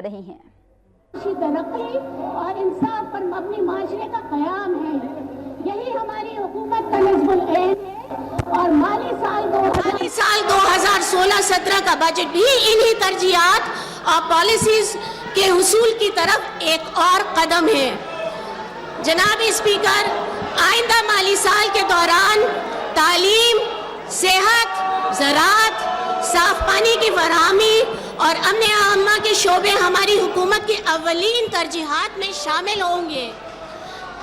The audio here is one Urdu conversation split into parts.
رہی ہیں۔ ترقی اور انصاف پر مبنی معاشرے کا قیام ہے، یہی ہماری حکومت کا نصب العین ہے، اور مالی سال 2016-17 کا بجٹ بھی انہی ترجیحات اور پالیسیز کے حصول کی طرف ایک اور قدم ہے۔ جناب اسپیکر، آئندہ مالی سال کے دوران تعلیم، صحت، زراعت، صاف پانی کی فراہمی اور امن عامہ کے شعبے ہماری حکومت کی اولین ترجیحات میں شامل ہوں گے۔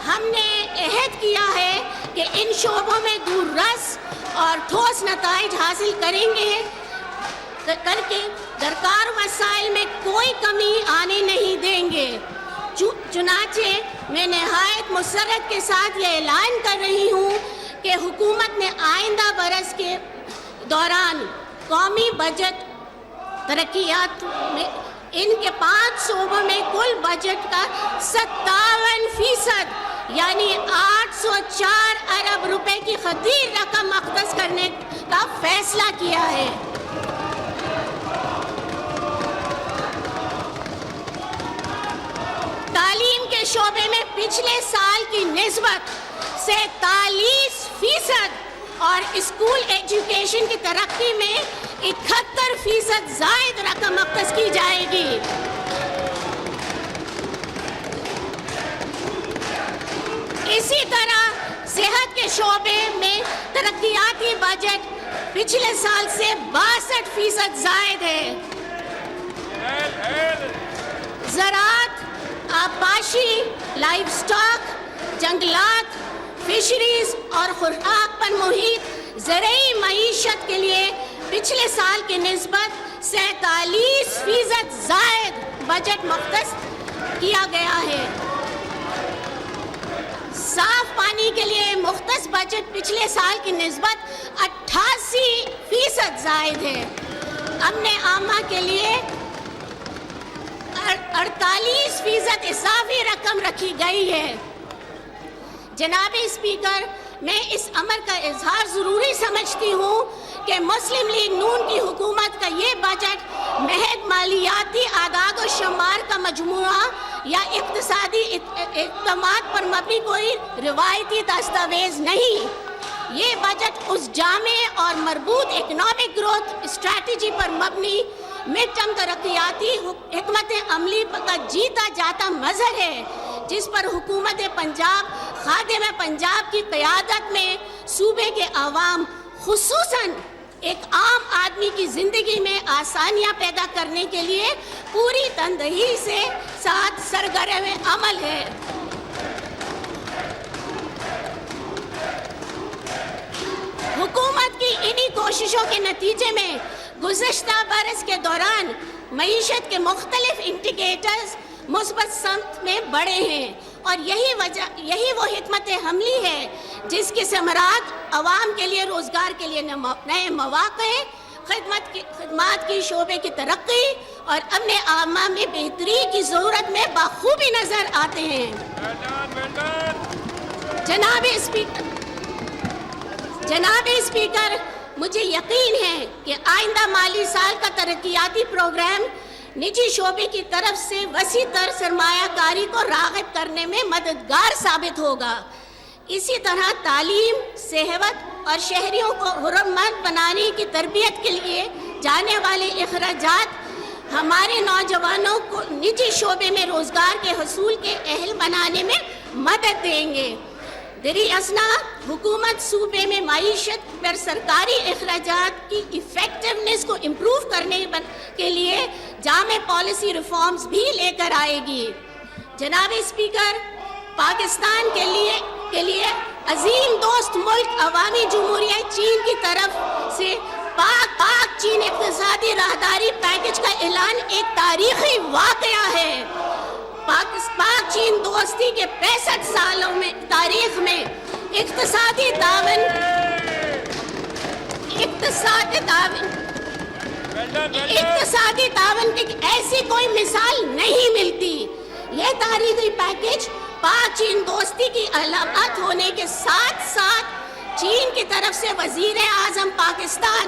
ہم نے عہد کیا ہے کہ ان شعبوں میں دور رس اور ٹھوس نتائج حاصل کر کے درکار وسائل میں کوئی کمی آنے نہیں دیں گے۔ چنانچہ میں نہایت مسرت کے ساتھ یہ اعلان کر رہی ہوں کہ حکومت نے آئندہ برس کے دوران قومی بجٹ ترقیات میں ان کے 5 شعبوں میں کل بجٹ کا 57% یعنی 804 ارب روپے کی خطیر رقم مختص کرنے کا فیصلہ کیا ہے۔ تعلیم کے شعبے میں پچھلے سال کی نسبت 43% اور اسکول ایجوکیشن کی ترقی میں 71% زائد رقم مختص کی جائے گی۔ اسی طرح صحت کے شعبے میں ترقیاتی بجٹ پچھلے سال سے 62% زائد ہے۔ زراعت، آبپاشی، لائف سٹاک، جنگلات، فشریز اور خوراک پر محیط زرعی معیشت کے لیے پچھلے سال کی نسبت 47% زائد بجٹ مختص کیا گیا ہے۔ صاف پانی کے لیے مختص بجٹ پچھلے سال کی نسبت 88% زائد ہے۔ امن عامہ کے لیے 48% اضافی رقم رکھی گئی ہے۔ جناب اسپیکر، میں اس امر کا اظہار ضروری سمجھتی ہوں کہ مسلم لیگ نون کی حکومت کا یہ بجٹ محض مالیاتی اعداد و شمار کا مجموعہ یا اقتصادی اقدامات پر مبنی کوئی روایتی دستاویز نہیں۔ یہ بجٹ اس جامع اور مربوط اکنامک گروتھ اسٹریٹجی پر مبنی مڈ ٹرم ترقیاتی حکمت عملی کا جیتا جاتا مظہر ہے، جس پر حکومت پنجاب خادم پنجاب کی قیادت میں صوبے کے عوام خصوصاً ایک عام آدمی کی زندگی میں آسانیاں پیدا کرنے کے لیے پوری تندہی سے ساتھ سرگرم عمل ہے۔ حکومت کی انہی کوششوں کے نتیجے میں گزشتہ برس کے دوران معیشت کے مختلف انڈیکیٹرز مثبت سمت میں بڑھے ہیں، اور یہی وہ حکمت عملی ہے جس کے ثمرات عوام کے لیے روزگار کے لیے نئے مواقع، خدمات کی شعبے کی ترقی اور امن عامہ میں بہتری کی ضرورت میں بخوبی نظر آتے ہیں۔ جناب اسپیکر، مجھے یقین ہے کہ آئندہ مالی سال کا ترقیاتی پروگرام نجی شعبے کی طرف سے وسیع تر سرمایہ کاری کو راغب کرنے میں مددگار ثابت ہوگا۔ اسی طرح تعلیم، صحت اور شہریوں کو حرمت بنانے کی تربیت کے لیے جانے والے اخراجات ہمارے نوجوانوں کو نجی شعبے میں روزگار کے حصول کے اہل بنانے میں مدد دیں گے۔ دری اثنا حکومت صوبے میں معیشت پر سرکاری اخراجات کی ایفیکٹونیس کو امپروو کرنے کے لیے جامع پالیسی ریفارمز بھی لے کر آئے گی۔ جناب اسپیکر، پاکستان کے لیے عظیم دوست ملک عوامی جمہوریہ چین کی طرف سے پاک چین اقتصادی راہداری پیکج کا اعلان ایک تاریخی واقعہ ہے۔ پاک چین دوستی کے 65 سالوں میں تاریخ میں اقتصادی تعاون کی ایسی کوئی مثال نہیں ملتی۔ یہ تاریخی پیکج پاک چین دوستی کی علامت ہونے کے ساتھ ساتھ چین کی طرف سے وزیر اعظم پاکستان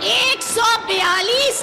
142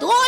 2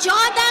14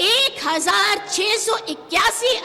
1681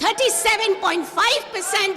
37.5%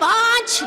5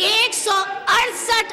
168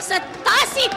87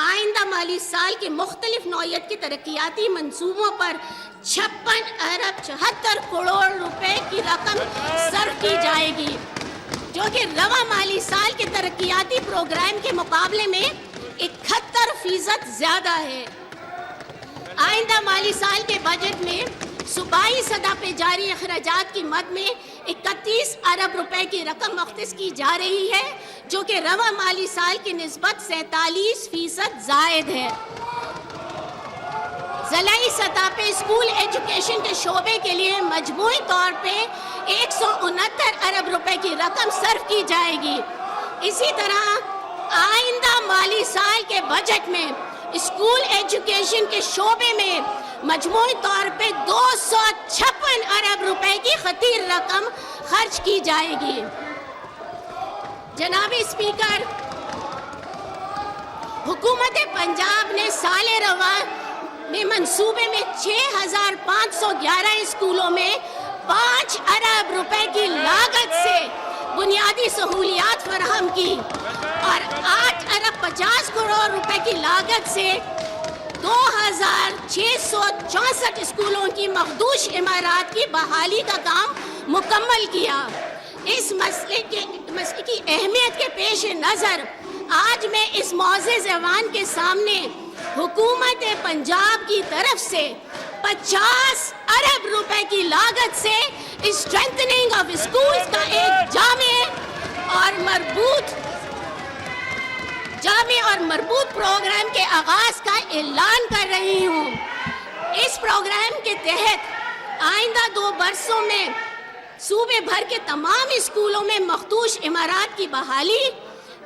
آئندہ مالی سال کے مختلف نوعیت کے ترقیاتی منصوبوں پر 56 ارب 74 کروڑ روپے کی رقم صرف کی جائے گی، جو کہ رواں مالی سال کے ترقیاتی پروگرام کے مقابلے میں 71% زیادہ ہے۔ آئندہ مالی سال کے بجٹ میں صوبائی سطح پہ جاری اخراجات کی مد میں 31 ارب روپے کی رقم مختص کی جا رہی ہے، جو کہ رواں مالی سال کی نسبت 47% زائد ہے۔ ضلعی سطح پہ اسکول ایجوکیشن کے شعبے کے لیے مجموعی طور پہ 169 ارب روپے کی رقم صرف کی جائے گی۔ اسی طرح آئندہ مالی سال کے بجٹ میں اسکول ایجوکیشن کے شعبے میں مجموعی طور پہ 256 ارب روپے کی خطیر رقم خرچ کی جائے گی۔ جناب اسپیکر، حکومت پنجاب نے سال رواں میں منصوبے میں 6511 اسکولوں میں 5 ارب روپے کی لاگت سے بنیادی سہولیات فراہم کی اور 8 ارب 50 کروڑ روپے کی لاگت سے 2664 اسکولوں کی مخدوش عمارات کی بحالی کا کام مکمل کیا۔ اس مسئلے کی اہمیت کے پیش نظر آج میں اس معزز ایوان کے سامنے حکومت پنجاب کی طرف سے 50 ارب روپے کی لاگت سے اسٹرینتھننگ آف اسکولز کا ایک جامع اور مربوط پروگرام کے آغاز کا اعلان کر رہی ہوں۔ اس پروگرام کے تحت آئندہ 2 برسوں میں صوبے بھر کے تمام اسکولوں میں مخدوش عمارات کی بحالی،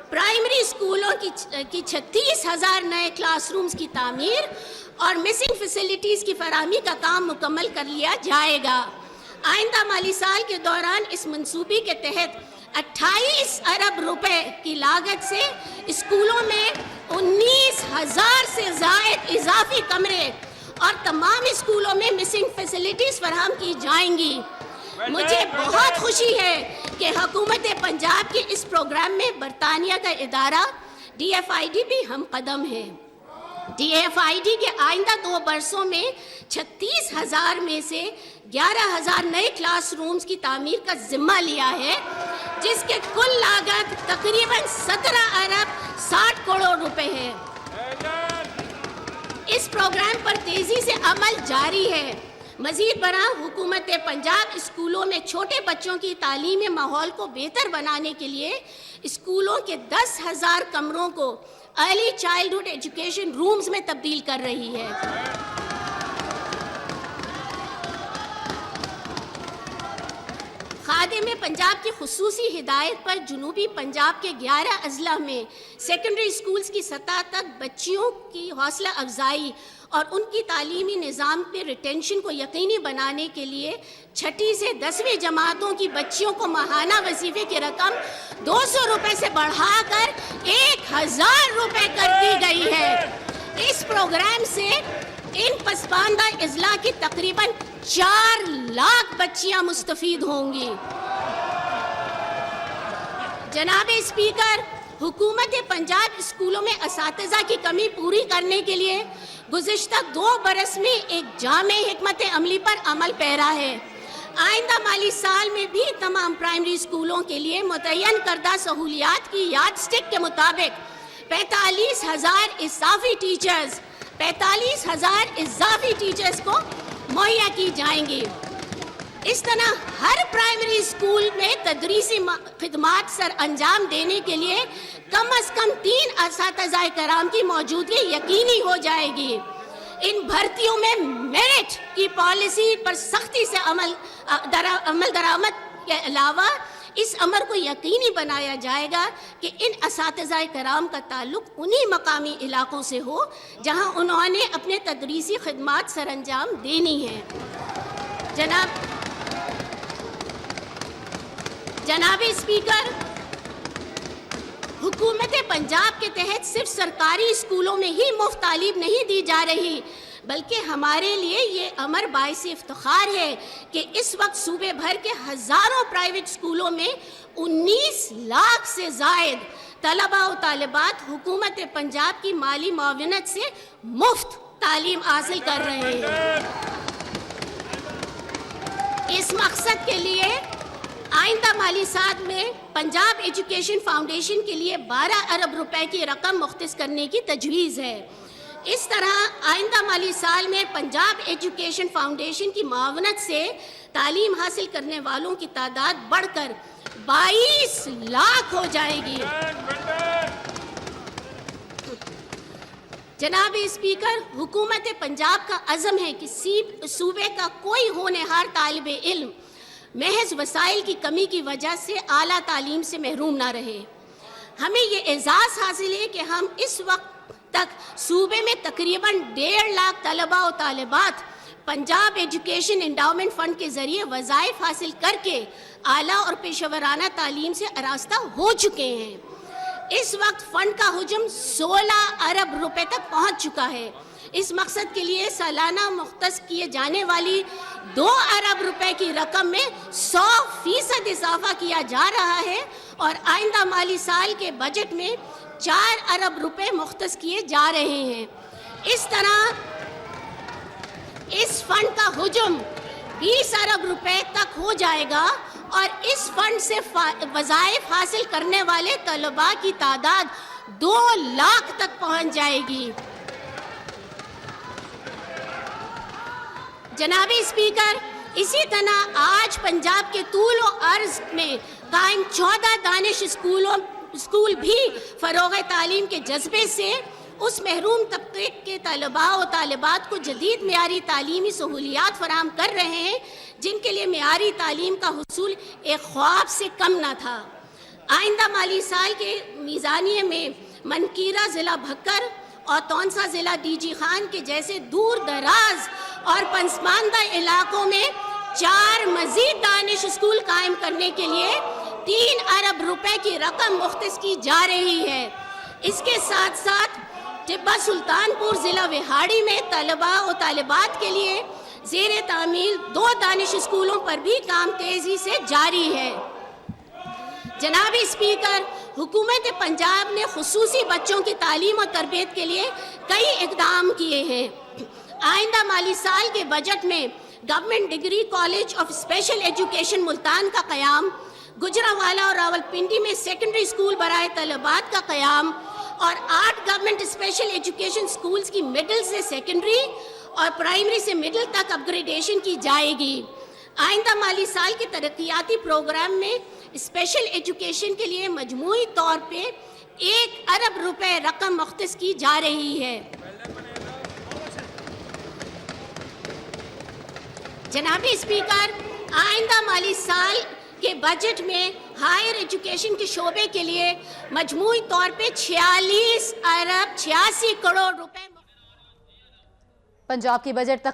پرائمری اسکولوں کی 36,000 نئے کلاس رومز کی تعمیر اور مسنگ فیسلٹیز کی فراہمی کا کام مکمل کر لیا جائے گا۔ آئندہ مالی سال کے دوران اس منصوبے کے تحت 28 ارب روپے کی لاگت سے اسکولوں میں 19,000 سے زائد اضافی کمرے اور تمام اسکولوں میں مسنگ فیسلٹیز فراہم کی جائیں گی۔ مجھے بہت خوشی ہے کہ حکومت پنجاب کے اس پروگرام میں برطانیہ کا ادارہ DFID بھی ہم قدم ہے۔ DFID کے آئندہ 2 برسوں میں 36,000 میں سے 11,000 نئے کلاس رومز کی تعمیر کا ذمہ لیا ہے، جس کے کل لاگت تقریباً 17 ارب 60 کروڑ روپے ہے۔ اس پروگرام پر تیزی سے عمل جاری ہے۔ مزید برآں حکومت پنجاب اسکولوں میں چھوٹے بچوں کی تعلیمی ماحول کو بہتر بنانے کے لیے اسکولوں کے 10,000 کمروں کو ارلی چائلڈہڈ ایجوکیشن رومز میں تبدیل کر رہی ہے۔ خادم پنجاب کی خصوصی ہدایت پر جنوبی پنجاب کے 11 اضلاع میں سیکنڈری اسکولز کی سطح تک بچیوں کی حوصلہ افزائی اور ان کی تعلیمی نظام پہ ریٹینشن کو یقینی بنانے کے لیے 6 سے 10ویں جماعتوں کی بچیوں کو ماہانہ وظیفے کی رقم 200 روپے سے بڑھا کر 1,000 روپے کر دی گئی ہے۔ اس پروگرام سے ان پسماندہ اضلاع کی تقریباً 4 لاکھ بچیاں مستفید ہوں گی۔ جناب اسپیکر، حکومت پنجاب اسکولوں میں اساتذہ کی کمی پوری کرنے کے لیے گزشتہ 2 برس میں ایک جامع حکمت عملی پر عمل پیرا ہے۔ آئندہ مالی سال میں بھی تمام پرائمری اسکولوں کے لیے متعین کردہ سہولیات کی یارڈ سٹک کے مطابق 45,000 اضافی ٹیچرز کو مہیا کی جائیں گی۔ اس طرح ہر پرائمری اسکول میں تدریسی خدمات سر انجام دینے کے لیے کم از کم 3 اساتذہ کرام کی موجودگی یقینی ہو جائے گی۔ ان بھرتیوں میں میرٹ کی پالیسی پر سختی سے عمل درآمد کے علاوہ اس امر کو یقینی بنایا جائے گا کہ ان اساتذہ کرام کا تعلق انہی مقامی علاقوں سے ہو جہاں انہوں نے اپنے تدریسی خدمات سر انجام دینی ہیں۔ جناب اسپیکر، حکومت پنجاب کے تحت صرف سرکاری اسکولوں میں ہی مفت تعلیم نہیں دی جا رہی، بلکہ ہمارے لیے یہ امر باعث افتخار ہے کہ اس وقت صوبے بھر کے ہزاروں پرائیویٹ اسکولوں میں 19 لاکھ سے زائد طلباء و طالبات حکومت پنجاب کی مالی معاونت سے مفت تعلیم حاصل کر رہے ہیں۔ اس مقصد کے لیے آئندہ مالی سال میں پنجاب ایجوکیشن فاؤنڈیشن کے لیے 12 ارب روپے کی رقم مختص کرنے کی تجویز ہے۔ اس طرح آئندہ مالی سال میں پنجاب ایجوکیشن فاؤنڈیشن کی معاونت سے تعلیم حاصل کرنے والوں کی تعداد بڑھ کر 22 لاکھ ہو جائے گی۔ جناب اسپیکر، حکومت پنجاب کا عزم ہے کہ صوبے کا کوئی ہونہار طالب علم محض وسائل کی کمی کی وجہ سے اعلیٰ تعلیم سے محروم نہ رہے۔ ہمیں یہ اعزاز حاصل ہے کہ ہم اس وقت تک صوبے میں تقریباً 1.5 لاکھ طلباء و طالبات پنجاب ایجوکیشن انڈاؤمنٹ فنڈ کے ذریعے وظائف حاصل کر کے اعلیٰ اور پیشہ ورانہ تعلیم سے آراستہ ہو چکے ہیں۔ اس وقت فنڈ کا حجم 16 ارب روپے تک پہنچ چکا ہے۔ اس مقصد کے لیے سالانہ مختص کیے جانے والی 2 ارب روپے کی رقم میں 100% اضافہ کیا جا رہا ہے اور آئندہ مالی سال کے بجٹ میں 4 ارب روپے مختص کیے جا رہے ہیں۔ اس طرح اس فنڈ کا حجم 20 ارب روپے تک ہو جائے گا اور اس فنڈ سے وظائف حاصل کرنے والے طلباء کی تعداد 2 لاکھ تک پہنچ جائے گی۔ جناب اسپیکر، اسی طرح آج پنجاب کے طول و عرض میں قائم 14 دانش اسکول بھی فروغ تعلیم کے جذبے سے اس محروم طبقے کے طلباء و طالبات کو جدید معیاری تعلیمی سہولیات فراہم کر رہے ہیں جن کے لیے معیاری تعلیم کا حصول ایک خواب سے کم نہ تھا۔ آئندہ مالی سال کے میزانیے میں منکیرہ ضلع بھکر اور تونسا ضلع ڈی جی خان کے جیسے دور دراز اور پسماندہ علاقوں میں 4 مزید دانش اسکول قائم کرنے کے لیے 3 ارب روپے کی رقم مختص کی جا رہی ہے۔ اس کے ساتھ ساتھ ٹبہ سلطان پور ضلع وہاڑی میں طلباء و طالبات کے لیے زیر تعمیل 2 دانش اسکولوں پر بھی کام تیزی سے جاری ہے۔ جناب اسپیکر، حکومت پنجاب نے خصوصی بچوں کی تعلیم و تربیت کے لیے کئی اقدام کیے ہیں۔ آئندہ مالی سال کے بجٹ میں government degree college of special education Multan کا قیام، گجرانوالہ اور راولپنڈی میں سیکنڈری اسکول برائے طلبات کا قیام اور 8 گورنمنٹ اسپیشل ایجوکیشن اسکولز کی مڈل سے سیکنڈری اور پرائمری سے مڈل تک اپ گریڈیشن کی جائے گی۔ آئندہ مالی سال کے ترقیاتی پروگرام میں اسپیشل ایجوکیشن کے لیے مجموعی طور پہ 1 ارب روپے رقم مختص کی جا رہی ہے۔ جناب اسپیکر، آئندہ مالی سال کے بجٹ میں ہائر ایجوکیشن کے شعبے کے لیے مجموعی طور پہ 46 ارب 86 کروڑ روپے پنجاب کی بجٹ